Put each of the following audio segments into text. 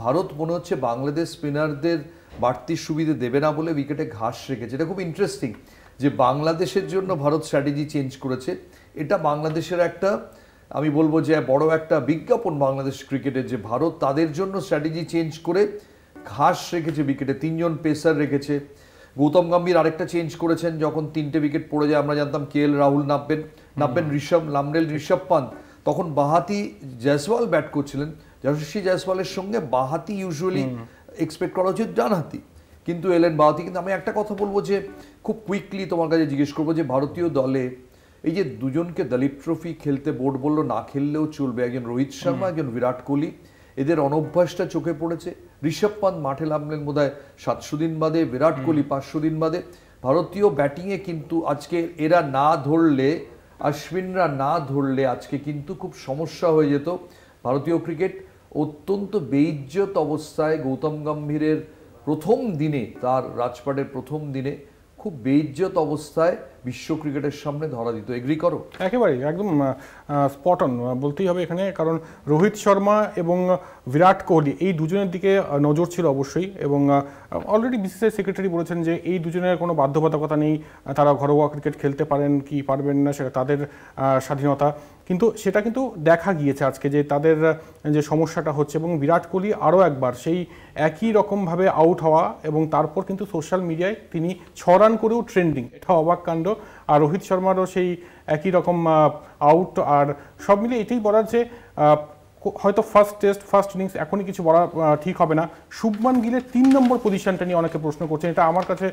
ভারত মনে হচ্ছে বাংলাদেশ স্পিনারদের বাড়তি সুবিধে দেবে না বলে উইকেটে ঘাস রেখেছে। এটা খুব ইন্টারেস্টিং যে বাংলাদেশের জন্য ভারত স্ট্র্যাটেজি চেঞ্জ করেছে। এটা বাংলাদেশের একটা, আমি বলবো যে বড় একটা বিজ্ঞাপন বাংলাদেশ ক্রিকেটের, যে ভারত তাদের জন্য স্ট্র্যাটেজি চেঞ্জ করে ঘাস রেখেছে উইকেটে, 3 জন পেসার রেখেছে। গৌতম গম্ভীর আরেকটা চেঞ্জ করেছেন, যখন 3টে উইকেট পড়ে যায় আমরা জানতাম KL রাহুল নামবেন ঋষভ পান্ত, তখন বাহাতি জয়সওয়াল ব্যাট করছিলেন। যশস্বী জয়সওয়ালের সঙ্গে বাহাতি ইউজুয়ালি এক্সপেক্ট করা উচিত ডানহাতি, কিন্তু এলেন বাহাতি। কিন্তু আমি একটা কথা বলবো যে খুব কুইকলি তোমার কাছে জিজ্ঞেস করবো যে ভারতীয় দলে এই যে দুজনকে দলীপ ট্রফি খেলতে বোর্ড বললো না খেললেও চলবে, একজন রোহিত শর্মা একজন বিরাট কোহলি, এদের অনভ্যাসটা চোখে পড়েছে। ঋষভ পান্ত মাঠে নামলেন বোধহয় 700 দিন বাদে, বিরাট কোহলি 500 দিন বাদে। ভারতীয় ব্যাটিংয়ে কিন্তু আজকে এরা না ধরলে, অশ্বিনরা না ধরলে আজকে কিন্তু খুব সমস্যা হয়ে যেত। ভারতীয় ক্রিকেট অত্যন্ত বেইজ্জত অবস্থায় গৌতম গম্ভীরের প্রথম দিনে, তার রাজপাটের প্রথম দিনে খুব বেইজ্জত অবস্থায় বিশ্ব ক্রিকেটের সামনে ধরা দিত। এগ্রি করো? একেবারেই, একদম স্পট অন বলতেই হবে এখানে, কারণ রোহিত শর্মা এবং বিরাট কোহলি এই দুজনের দিকে নজর ছিল অবশ্যই, এবং অলরেডি বিসিসিআই সেক্রেটারি বলেছেন যে এই দুজনের কোনো বাধ্যবাধকতা নেই, তারা ঘরোয়া ক্রিকেট খেলতে পারেন কি পারবেন না সেটা তাদের স্বাধীনতা। কিন্তু সেটা কিন্তু দেখা গিয়েছে আজকে যে তাদের যে সমস্যাটা হচ্ছে, এবং বিরাট কোহলি আরও একবার সেই একই রকমভাবে আউট হওয়া, এবং তারপর কিন্তু সোশ্যাল মিডিয়ায় তিনি 6 রান করেও ট্রেন্ডিং, এটা অবাক কাণ্ড। আর রোহিত শর্মারও সেই একই রকম আউট। আর সব মিলে এটাই বলার যে হয়তো ফার্স্ট টেস্ট ফার্স্ট ইনিংস এখনই কিছু বলা ঠিক হবে না। শুভমান গিলের 3 নম্বর পজিশনটা নিয়ে অনেকে প্রশ্ন করছেন, এটা আমার কাছে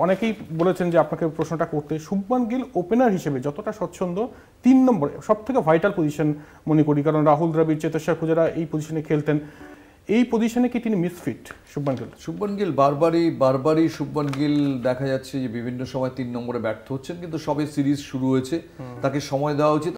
অনেকেই বলেছেন যে আপনাকে প্রশ্নটা করতে। শুভমান গিল ওপেনার হিসেবে যতটা স্বচ্ছন্দ, 3 নম্বর সব থেকে ভাইটাল পজিশন মনে করি, কারণ রাহুল দ্রাবিড়, চেতেশ্বর পূজারা এই পজিশনে খেলতেন। এই পজিশনে কি তিনি মিসফিট শুভমান গিল? বারবারই শুভমান গিল দেখা যাচ্ছে যে বিভিন্ন সময় 3 নম্বরে ব্যর্থ হচ্ছেন, কিন্তু সবে সিরিজ শুরু হয়েছে, তাকে সময় দেওয়া উচিত।